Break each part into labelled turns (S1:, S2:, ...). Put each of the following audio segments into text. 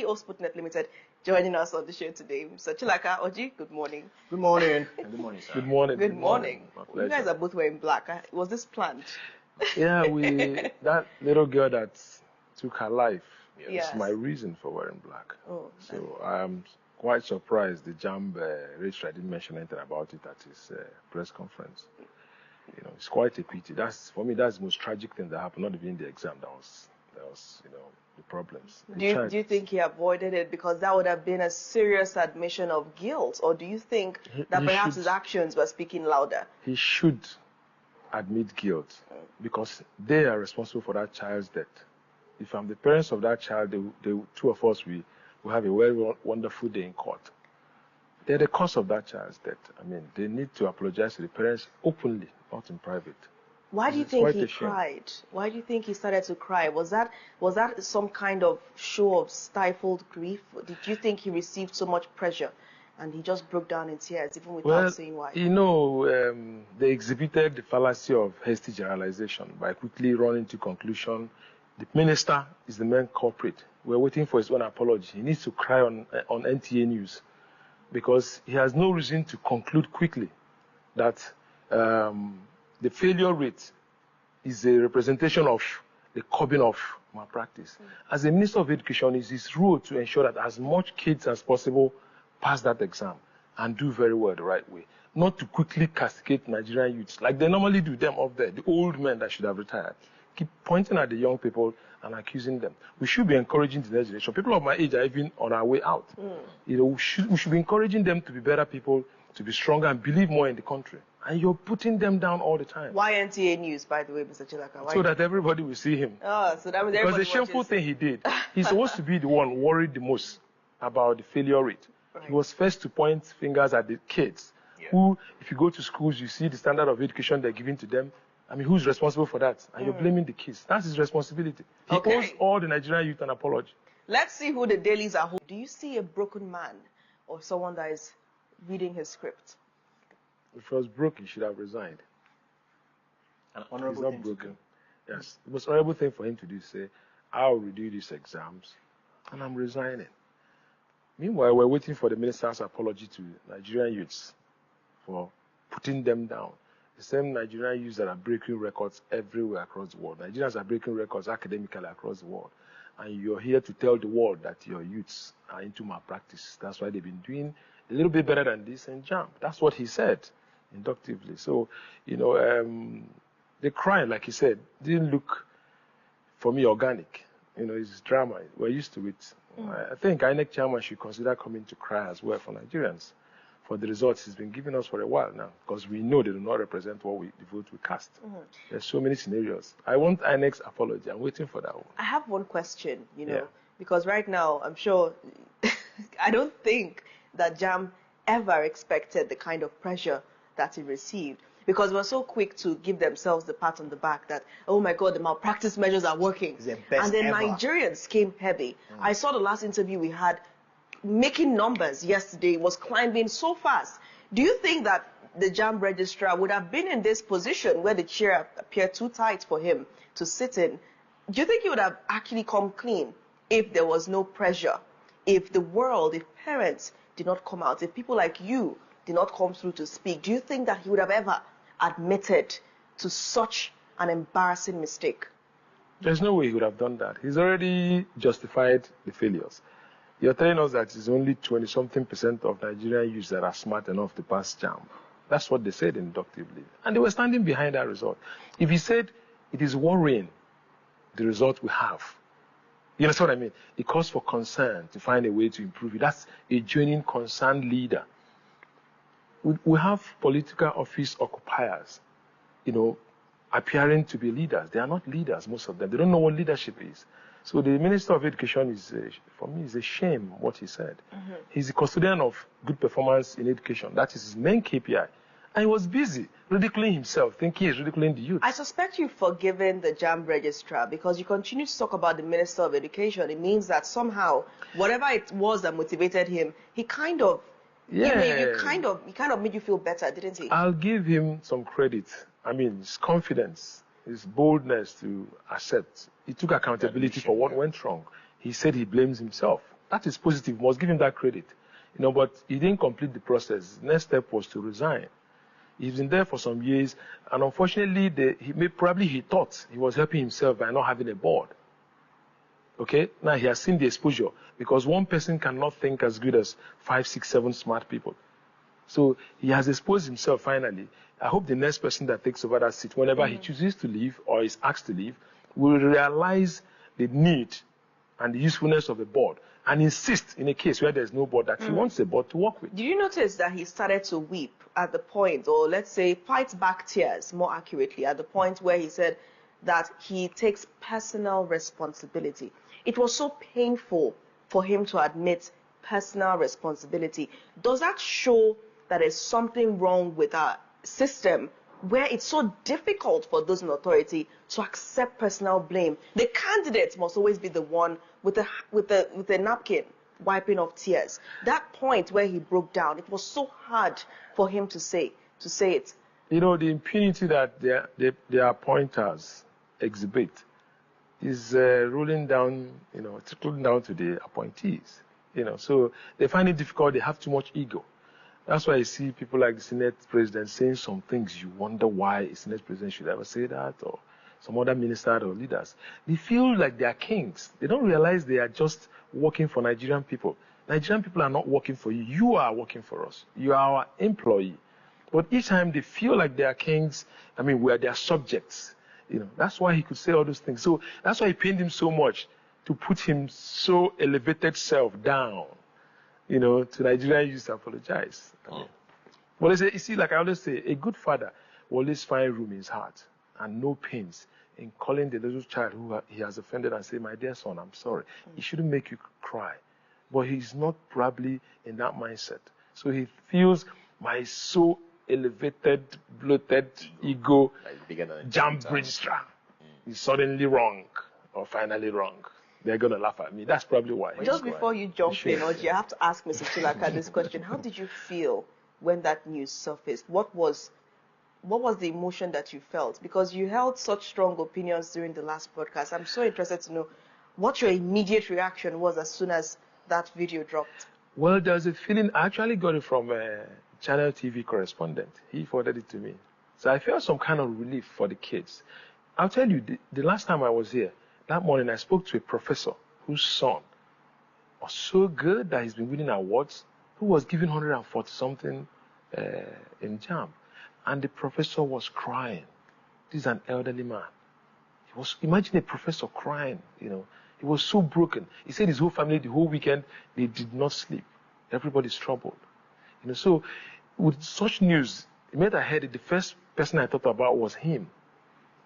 S1: CEO of Sputnet Limited, joining us on the show today. Mr. Chilaka Oji, good morning.
S2: Good morning. Good morning, sir.
S3: Good morning.
S1: Good morning.
S3: My
S1: You guys are both wearing black. Was this planned?
S3: Yeah, that little girl that took her life
S1: Yes.
S3: is my reason for wearing black.
S1: Oh,
S3: So I'm quite surprised the JAMB registrar didn't mention anything about it at his press conference. You know, it's quite a pity. For me, that's the most tragic thing that happened. Not even in the exam. That was the problems.
S1: Do you think he avoided it because that would have been a serious admission of guilt, or do you think that perhaps his actions were speaking louder?
S3: He should admit guilt because they are responsible for that child's death. If I'm the parents of that child, the two of us will have a very wonderful day in court. They're the cause of that child's death. I mean, they need to apologize to the parents openly, not in private.
S1: Why do you think he cried? Why do you think he started to cry? Was that some kind of show of stifled grief? Did you think he received so much pressure and he just broke down in tears even without saying why?
S3: You know, they exhibited the fallacy of hasty generalization by quickly running to conclusion. The minister is the main culprit. We're waiting for his own apology. He needs to cry on NTA News because he has no reason to conclude quickly that the failure rate is a representation of the curbing of malpractice. As a Minister of Education, it's his role to ensure that as much kids as possible pass that exam and do very well the right way. Not to quickly castigate Nigerian youths like they normally do them up there, the old men that should have retired. Keep pointing at the young people and accusing them. We should be encouraging the next generation. People of my age are even on our way out. You know, we should be encouraging them to be better people, to be stronger and believe more in the country. And you're putting them down all the time.
S1: Why NTA News, by the way, Mr. Chilaka?
S3: So that everybody will see him.
S1: Oh, so that means
S3: because the shameful thing he did, he's supposed to be the one worried the most about the failure rate. Right. He was first to point fingers at the kids who, if you go to schools, you see the standard of education they're giving to them. I mean, who's responsible for that? And you're blaming the kids. That's his responsibility. He owes all the Nigerian youth an apology.
S1: Let's see who the dailies are. Do you see a broken man or someone that is reading his script?
S3: If he was broke, he should have resigned.
S2: An honorable
S3: He's not broken. Yes. The most honorable thing for him to do is say, I'll redo these exams and I'm resigning. Meanwhile, we're waiting for the minister's apology to Nigerian youths for putting them down. The same Nigerian youths that are breaking records everywhere across the world. Nigerians are breaking records academically across the world. And you're here to tell the world that your youths are into malpractice. That's why they've been doing a little bit better than this in JAMB. That's what he said inductively. So, you know, the crime, like he said, didn't look, for me, organic. You know, it's drama. We're used to it. I think INEC chairman should consider coming to cry as well for Nigerians for the results he's been giving us for a while now, because we know they do not represent the vote we cast. There's so many scenarios. I want INEC's apology. I'm waiting for that one.
S1: I have one question, you know, because right now, I'm sure, I don't think that JAMB ever expected the kind of pressure that he received, because we're so quick to give themselves the pat on the back that, oh my God, the malpractice measures are working. And then Nigerians came heavy. I saw the last interview we had, making numbers yesterday was climbing so fast. Do you think that the JAMB registrar would have been in this position where the chair appeared too tight for him to sit in? Do you think he would have actually come clean if there was no pressure? If the world, if parents did not come out, if people like you did not come through to speak, do you think that he would have ever admitted to such an embarrassing mistake?
S3: There's no way he would have done that. He's already justified the failures. You're telling us that it's only 20-something% of Nigerian youths that are smart enough to pass JAMB. That's what they said inductively. And they were standing behind that result. If he said it is worrying, the result we have, you understand what I mean? It calls for concern to find a way to improve it. That's a genuine concerned leader. We have political office occupiers, you know, appearing to be leaders. They are not leaders, most of them. They don't know what leadership is. So the Minister of Education is, for me, is a shame what he said. He's the custodian of good performance in education. That is his main KPI. And he was busy ridiculing himself, thinking he's ridiculing the youth.
S1: I suspect you've forgiven the JAMB registrar because you continue to talk about the Minister of Education. It means that somehow, whatever it was that motivated him, he kind of, he kind of made you feel better, didn't he?
S3: I'll give him some credit. I mean, his confidence, his boldness to accept. He took accountability for what went wrong. He said he blames himself. That is positive. We must give him that credit. But he didn't complete the process. The next step was to resign. He's been there for some years, and unfortunately, he thought he was helping himself by not having a board. Okay? Now he has seen the exposure, because one person cannot think as good as 5, 6, 7 smart people. So he has exposed himself finally. I hope the next person that takes over that seat, whenever he chooses to leave or is asked to leave, will realize the need and the usefulness of the board, and insist in a case where there's no board that he wants a board to work with.
S1: Did you notice that he started to weep at the point, or let's say fight back tears more accurately, at the point where he said that he takes personal responsibility? It was so painful for him to admit personal responsibility. Does that show that there's something wrong with our system, where it's so difficult for those in authority to accept personal blame? The candidate must always be the one with the napkin wiping off tears. That point where he broke down, it was so hard for him to say it.
S3: The impunity that their appointers exhibit is rolling down, trickling down to the appointees. So they find it difficult. They have too much ego. That's why you see people like the Senate president saying some things you wonder why a Senate president should ever say that, or some other minister or leaders. They feel like they are kings. They don't realize they are just working for Nigerian people. Nigerian people are not working for you. You are working for us. You are our employee. But each time they feel like they are kings, we are their subjects. That's why he could say all those things. So that's why it pained him so much to put him so elevated self down. To Nigerian youth to apologize. But you see, like I always say, a good father will always find room in his heart and no pains in calling the little child who he has offended and say, my dear son, I'm sorry. He shouldn't make you cry. But he's not probably in that mindset. So he feels my so elevated, bloated ego, jam registrar is suddenly wrong or finally wrong. They're going to laugh at me. That's probably why.
S1: Just before you jump in, Oji, I have to ask Mr. Chilaka this question. How did you feel when that news surfaced? What was the emotion that you felt? Because you held such strong opinions during the last podcast. I'm so interested to know what your immediate reaction was as soon as that video dropped.
S3: Well, there's a feeling. I actually got it from a Channel TV correspondent. He forwarded it to me. So I felt some kind of relief for the kids. I'll tell you, the last time I was here, that morning I spoke to a professor whose son was so good that he's been winning awards, who was given 140-something in JAMB. And the professor was crying. This is an elderly man. Imagine a professor crying, He was so broken. He said his whole family, the whole weekend, they did not sleep. Everybody's troubled. So with such news, the minute I heard it, the first person I thought about was him.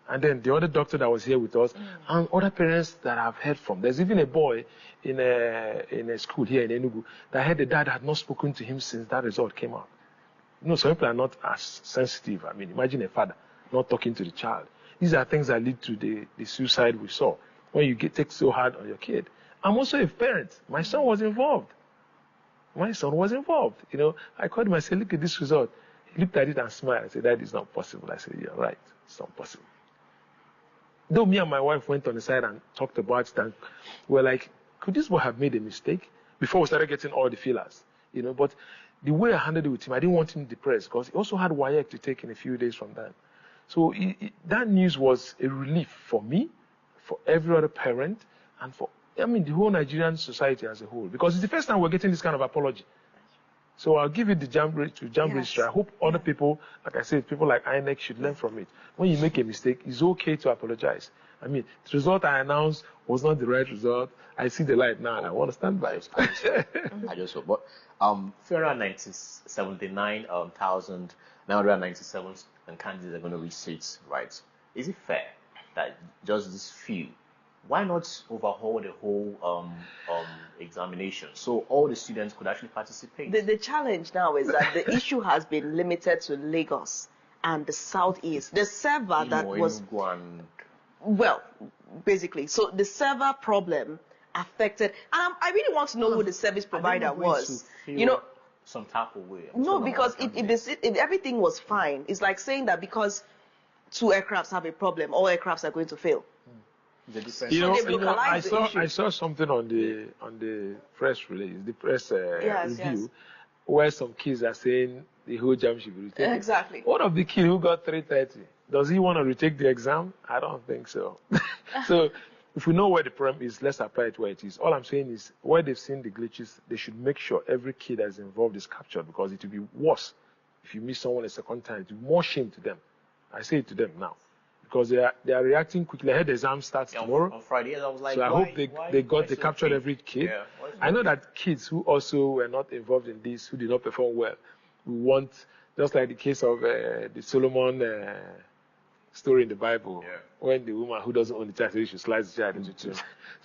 S3: And then the other doctor that was here with us, and other parents that I've heard from. There's even a boy in a school here in Enugu that heard the dad had not spoken to him since that result came out. Some people are not as sensitive. Imagine a father not talking to the child. These are things that lead to the suicide we saw, when you take so hard on your kid. I'm also a parent. My son was involved. I called him, I said, look at this result. He looked at it and smiled. I said, that is not possible. I said, you're right. It's not possible. Though me and my wife went on the side and talked about it, and we were like, could this boy have made a mistake? Before we started getting all the feelers, But the way I handled it with him, I didn't want him depressed, because he also had WAEC to take in a few days from that. So that news was a relief for me, for every other parent, and for the whole Nigerian society as a whole. Because it's the first time we're getting this kind of apology. So I'll give it to JAMB Registrar. I hope other people, like I said, people like INEC should learn from it. When you make a mistake, it's okay to apologize. The result I announced was not the right result. I see the light now, and I want to stand by it.
S2: I just hope. But 379,997 candidates are going to reach seats, right? Is it fair that just this few? Why not overhaul the whole examination so all the students could actually participate?
S1: The challenge now is that the issue has been limited to Lagos and the Southeast. The server that was... Well, basically. So the server problem affected... And I really want to know who the service provider was.
S2: Some type of way.
S1: No, because if everything was fine, it's like saying that because 2 aircrafts have a problem, all aircrafts are going to fail.
S2: The difference.
S3: I saw something on the press release, the press review, where some kids are saying the whole jam should be retaken.
S1: Exactly.
S3: What of the kid who got 330? Does he want to retake the exam? I don't think so. So if we know where the problem is, let's apply it where it is. All I'm saying is, where they've seen the glitches, they should make sure every kid that's involved is captured, because it will be worse if you miss someone a second time. It will be more shame to them. I say it to them now, because they are reacting quickly. I heard the exam starts tomorrow.
S2: On Friday, I was like,
S3: so I hope they captured every kid.
S2: Yeah.
S3: I know that kids who also were not involved in this, who did not perform well, we want, just like the case of the Solomon story in the Bible, when the woman who doesn't own the child says she slices the child into two.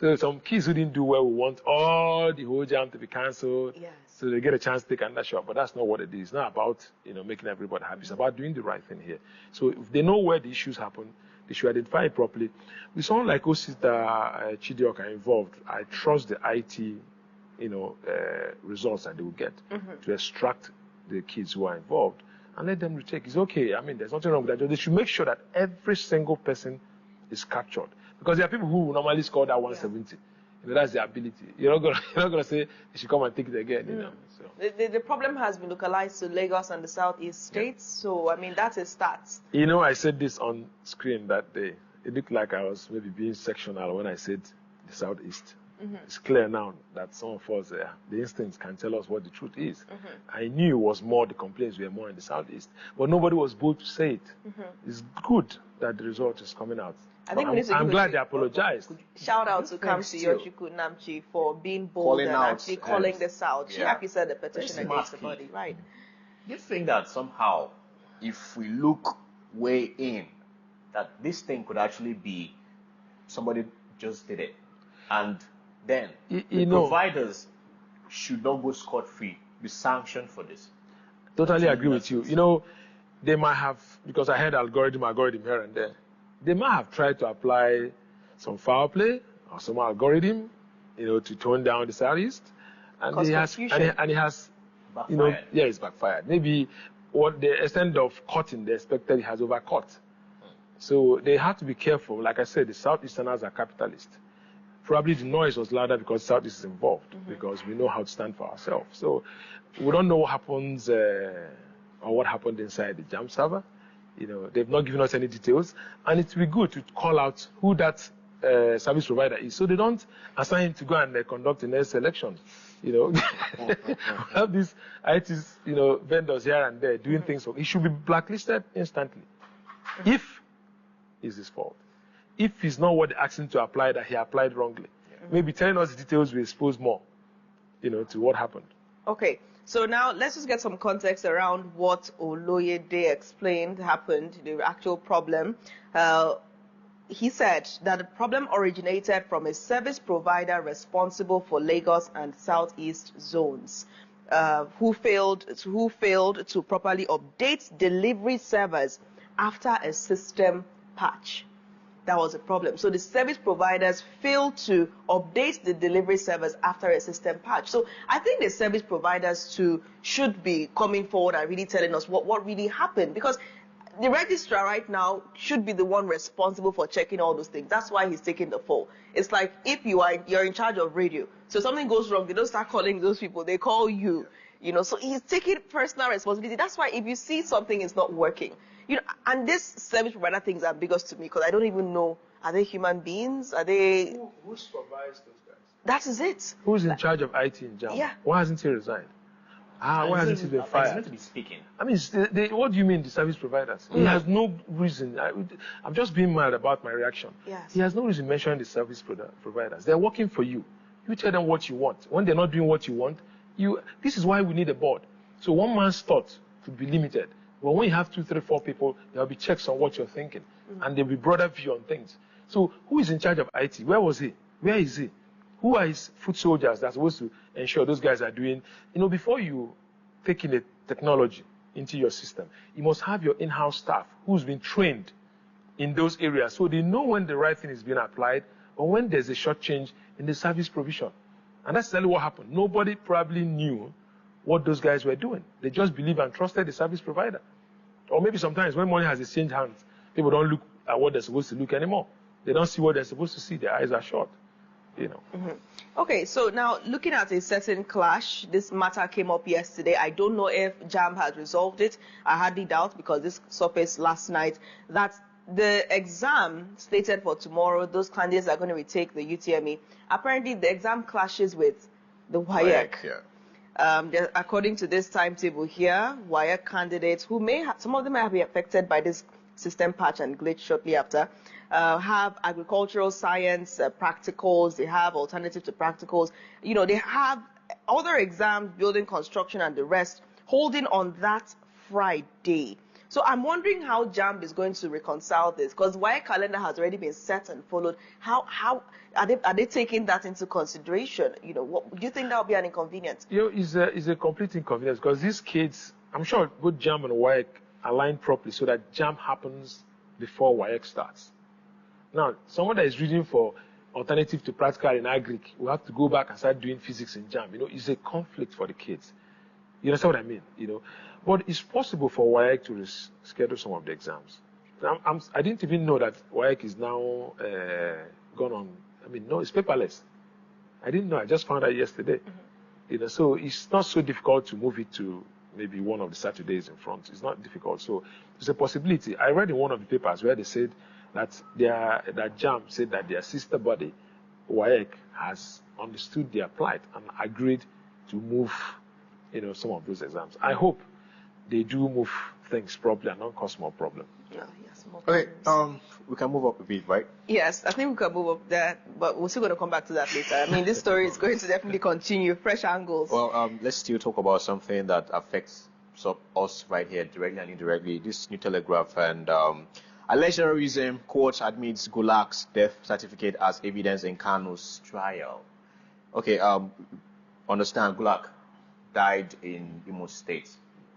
S3: So some kids who didn't do well, we want all the whole jam to be cancelled, so they get a chance to take another shot. But that's not what it is. It's not about making everybody happy. It's about doing the right thing here. So if they know where the issues happen, they should identify it properly. With someone like Osita Chidioka involved, I trust the IT, results that they will get to extract the kids who are involved and let them retake. It's okay. I mean, there's nothing wrong with that. They should make sure that every single person is captured, because there are people who normally score that 170. That's their ability. You're not gonna say they should come and take it again. So
S1: the problem has been localized to Lagos and the southeast states. So I mean, that's a start.
S3: I said this on screen that day. It looked like I was maybe being sectional when I said the southeast. It's clear now that some of us, the instincts can tell us what the truth is. I knew it was more, the complaints were more in the southeast, but nobody was bold to say it. It's good that the result is coming out.
S1: I think
S3: I'm glad they apologized.
S1: Shout out to Kamsi Yochukwu Namchi for being bold and actually calling this out. She actually said the petition against the body, right?
S2: You think that somehow, if we look way in, that this thing could actually be somebody just did it, and then the providers should not go scot-free, be sanctioned for this?
S3: Totally agree with you. They might have, because I heard algorithm here and there, they might have tried to apply some foul play or some algorithm, to tone down the southeast, and it has,
S2: backfired.
S3: It's backfired. Maybe what the extent of cutting they expected has overcut. So they have to be careful. Like I said, the Southeasterners are capitalists. Probably the noise was louder because Southeast is involved, because we know how to stand for ourselves. So we don't know what happens or what happened inside the JAM server. They've not given us any details, and it will be good to call out who that service provider is, so they don't assign him to go and conduct the next election. We have these IT, vendors here and there doing things. He should be blacklisted instantly if it's his fault. If it's not what they asked him to apply, that he applied wrongly. Maybe telling us the details will expose more, to what happened.
S1: Okay. So now let's just get some context around what Oloyede explained happened, the actual problem. He said that the problem originated from a service provider responsible for Lagos and Southeast zones, who failed to properly update delivery servers after a system patch. That was a problem. So the service providers failed to update the delivery servers after a system patch. So I think the service providers should be coming forward and really telling us what really happened, because the registrar right now should be the one responsible for checking all those things. That's why he's taking the fall. It's like if you're in charge of radio, so something goes wrong, they don't start calling those people, they call you. So he's taking personal responsibility. That's why if you see something is not working, and this service provider thing is ambiguous to me, because I don't even know, are they human beings? Are they...
S3: Who supervises those guys?
S1: That is it.
S3: Who's in charge of IT in JAM?
S1: Yeah.
S3: Why hasn't he resigned? Why hasn't he been fired?
S2: He's meant to be speaking.
S3: I mean, what do you mean, the service providers? He has no reason. I'm just being mad about my reaction.
S1: Yes.
S3: He has no reason mentioning the service providers. They're working for you. You tell them what you want. When they're not doing what you want, this is why we need a board. So one man's thought could be limited. But when you have 2, 3, 4 people, there'll be checks on what you're thinking. And there'll be broader view on things. So who is in charge of IT? Where was he? Where is he? Who are his foot soldiers that's supposed to ensure those guys are doing... before you take in the technology into your system, you must have your in-house staff who's been trained in those areas, so they know when the right thing is being applied or when there's a short change in the service provision. And that's exactly what happened. Nobody probably knew what those guys were doing. They just believed and trusted the service provider. Or maybe sometimes when money has exchanged hands, people don't look at what they're supposed to look anymore. They don't see what they're supposed to see. Their eyes are shut.
S1: Okay, so now looking at a certain clash, this matter came up yesterday. I don't know if JAMB has resolved it. I hardly doubt, because this surfaced last night, that the exam slated for tomorrow, those candidates are going to retake the UTME. Apparently, the exam clashes with the WAEC. According to this timetable here, WAEC candidates who some of them may be affected by this system patch and glitch shortly after, have agricultural science practicals, they have alternative to practicals, they have other exams, building construction and the rest, holding on that Friday. So I'm wondering how JAMB is going to reconcile this, because WAEC calendar has already been set and followed. How are they taking that into consideration? What do you think that will be an inconvenience?
S3: It's a complete inconvenience, because these kids, I'm sure both JAMB and WAEC align properly so that JAMB happens before WAEC starts. Now, someone that is reading for alternative to practical in agric will have to go back and start doing physics in JAMB. It's a conflict for the kids. You understand what I mean? But it's possible for WAEC to schedule some of the exams. I didn't even know that WAEC is now gone on. No, it's paperless. I didn't know. I just found out yesterday. So it's not so difficult to move it to maybe one of the Saturdays in front. It's not difficult. So it's a possibility. I read in one of the papers where they said that JAMB said that their sister body, WAEC, has understood their plight and agreed to move, some of those exams. I hope they do move things properly and not cause more problem.
S1: Yes, more
S2: okay, we can move up a bit, right?
S1: Yes, I think we can move up there, but we're still going to come back to that later. This story is going to definitely continue, fresh angles.
S2: Well, let's still talk about something that affects us right here, directly and indirectly. This New Telegraph and alleged terrorism, court admits Gulak's death certificate as evidence in Kanu's trial. Okay, understand Gulak died in Imo State,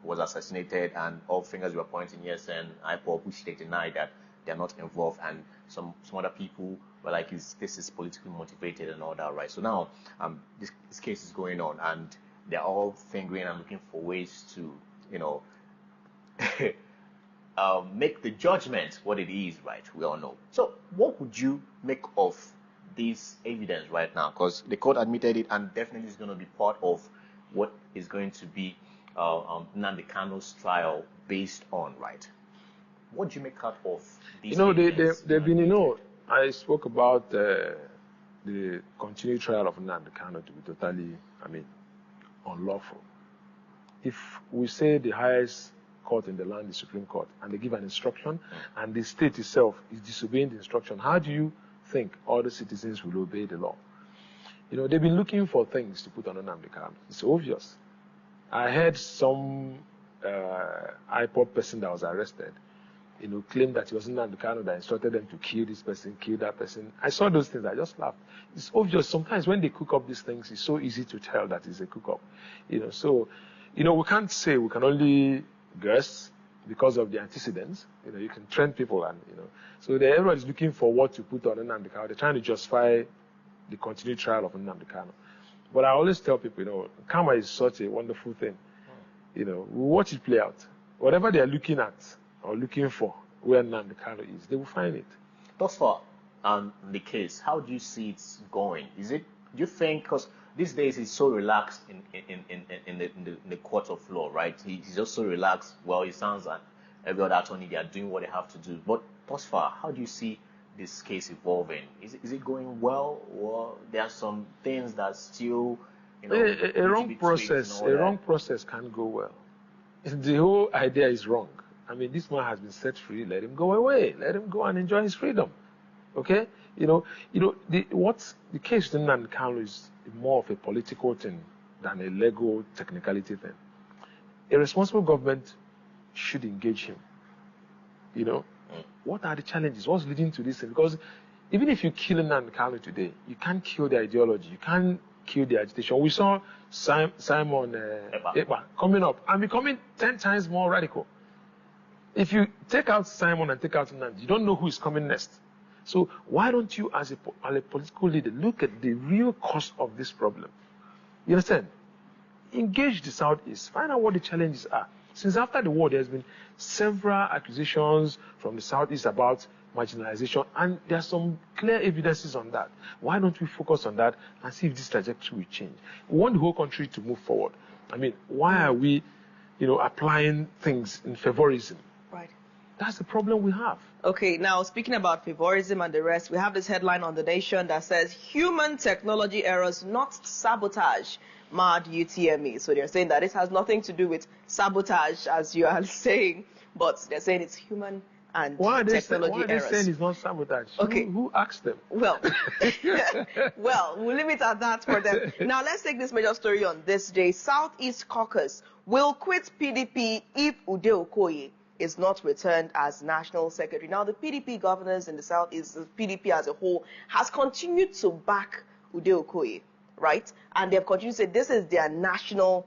S2: was assassinated, and all fingers were pointing ESN, IPOB, which they denied that they're not involved, and some other people were like, this is politically motivated and all that, right? So now this case is going on, and they're all fingering and looking for ways to, make the judgment what it is, right? We all know. So what would you make of this evidence right now? Because the court admitted it, and definitely is going to be part of what is going to be Nnamdi Kanu's trial based on, right? What do you make out of these?
S3: They've been, I spoke about the continued trial of Nnamdi Kanu to be totally, unlawful. If we say the highest court in the land is Supreme Court, and they give an instruction, and the state itself is disobeying the instruction, how do you think all the citizens will obey the law? They've been looking for things to put on Nnamdi Kanu. It's obvious. I heard some IPOB person that was arrested, claim that it was Nnamdi Kanu that instructed them to kill this person, kill that person. I saw those things. I just laughed. It's obvious. Sometimes when they cook up these things, it's so easy to tell that it's a cook-up. So, we can't say, we can only guess because of the antecedents. You can train people and, So everybody's looking for what to put on Nnamdi Kanu. They're trying to justify the continued trial of Nnamdi Kanu. But I always tell people, karma is such a wonderful thing. We watch it play out. Whatever they're looking at or looking for, where Nnamdi Kanu is, they will find it.
S2: Thus far, the case, how do you see it going? Do you think, because these days he's so relaxed in the court of law, right? He's just so relaxed. Well, it sounds like every other attorney, they are doing what they have to do. But thus far, how do you see this case evolving? Is it going well, or there are some things that still,
S3: a wrong process can't go well. The whole idea is wrong. This man has been set free. Let him go away. Let him go and enjoy his freedom. Okay? The case with Nnamdi Kanu is more of a political thing than a legal technicality thing. A responsible government should engage him. What are the challenges? What's leading to this thing? Because even if you kill Nnamdi Kanu today, you can't kill the ideology. You can't kill the agitation. We saw Simon Ekpa coming up and becoming 10 times more radical. If you take out Simon and take out Nnamdi, you don't know who is coming next. So why don't you, as a political leader, look at the real cause of this problem? You understand? Engage the Southeast. Find out what the challenges are. Since after the war, there's been several accusations from the Southeast about marginalization, and there's some clear evidences on that. Why don't we focus on that and see if this trajectory will change? We want the whole country to move forward. I mean, why are we, applying things in favorism?
S1: Right.
S3: That's the problem we have.
S1: Okay, now speaking about favorism and the rest, we have this headline on The Nation that says, human technology errors not sabotage mad UTME. So they're saying that this has nothing to do with sabotage, as you are saying, but they're saying it's human and technology
S3: why are they
S1: errors.
S3: saying it's not sabotage?
S1: Okay.
S3: Who asked them?
S1: Well, we'll leave it at that for them. Now, let's take this major story on this day. Southeast Caucus will quit PDP if Ude Okoye is not returned as National Secretary. Now, the PDP governors in the Southeast, the PDP as a whole, has continued to back Ude Okoye, right? And they've continued to say this is their national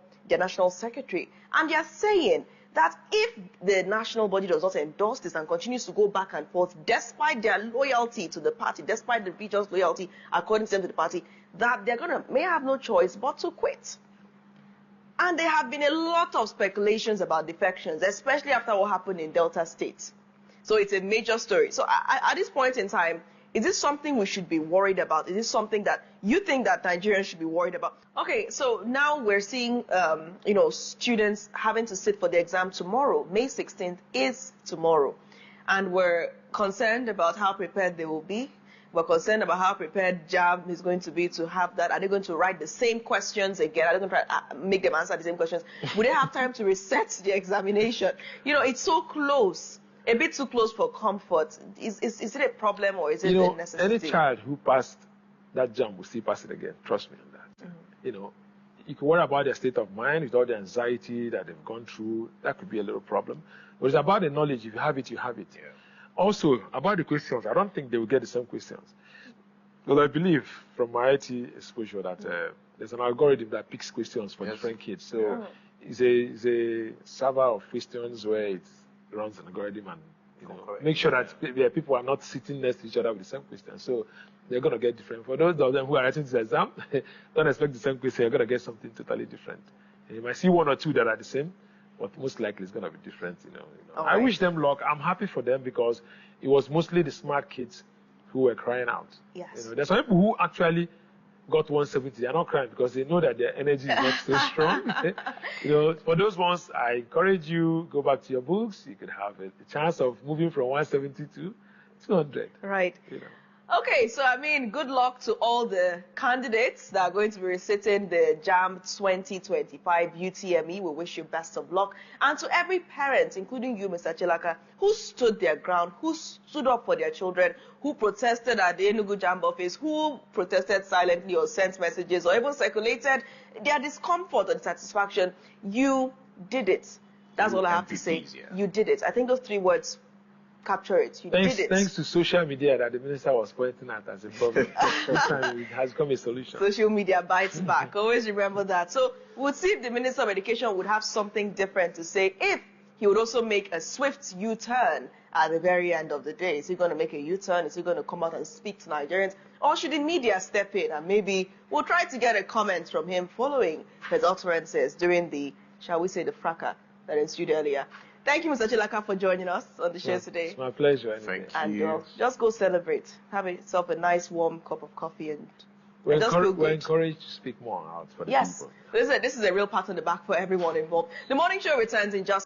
S1: secretary. And they're saying that if the national body does not endorse this and continues to go back and forth, despite their loyalty to the party, despite the region's loyalty, according to them, to the party, that they're may have no choice but to quit. And there have been a lot of speculations about defections, especially after what happened in Delta State. So it's a major story. So at this point in time, is this something we should be worried about? Is this something that you think that Nigerians should be worried about? Okay, so now we're seeing, students having to sit for the exam tomorrow. May 16th is tomorrow. And we're concerned about how prepared they will be. We're concerned about how prepared JAMB is going to be to have that. Are they going to write the same questions again? Are they going to try to make them answer the same questions? Would they have time to reset the examination? It's so close. A bit too close for comfort. Is it a problem or is it a necessity?
S3: Any child who passed that JAMB will still pass it again. Trust me on that. Mm-hmm. You can worry about their state of mind with all the anxiety that they've gone through. That could be a little problem. But it's about the knowledge. If you have it, you have it. Yeah. Also, about the questions, I don't think they will get the same questions. Because I believe from my IT exposure that there's an algorithm that picks questions for different kids. So it's a server of questions where it runs an algorithm and make sure that people are not sitting next to each other with the same question. So they're going to get different. For those of them who are writing this exam, don't expect the same question. You're going to get something totally different. And you might see one or two that are the same, but most likely it's going to be different. I wish them luck. I'm happy for them because it was mostly the smart kids who were crying out.
S1: Yes.
S3: There's some people who actually got 170. They're not crying because they know that their energy is not so strong. For those ones, I encourage you, go back to your books. You could have a chance of moving from 170 to 200.
S1: Right. Okay, so good luck to all the candidates that are going to be reciting the JAMB 2025 UTME. We wish you best of luck. And to every parent, including you, Mr. Chilaka, who stood their ground, who stood up for their children, who protested at the Enugu JAMB office, who protested silently or sent messages or even circulated their discomfort and dissatisfaction, you did it. That's all I have to say. Yeah. You did it. I think those three words capture it. You did it.
S3: Thanks to social media that the minister was pointing at as a problem. It has become a solution.
S1: Social media bites back. Always remember that. So we'll see if the Minister of Education would have something different to say if he would also make a swift U-turn at the very end of the day. Is he going to make a U-turn? Is he going to come out and speak to Nigerians? Or should the media step in and maybe we'll try to get a comment from him following his utterances during the, shall we say, the fracas that ensued earlier. Thank you, Mr. Chilaka, for joining us on the show today.
S3: It's my pleasure.
S2: Anyway.
S1: Thank you. Just go celebrate. Have yourself a nice, warm cup of coffee and
S3: we're
S1: just feel good.
S3: We're encouraged to speak more out for the people.
S1: Yes. This is a real pat on the back for everyone involved. The morning show returns in just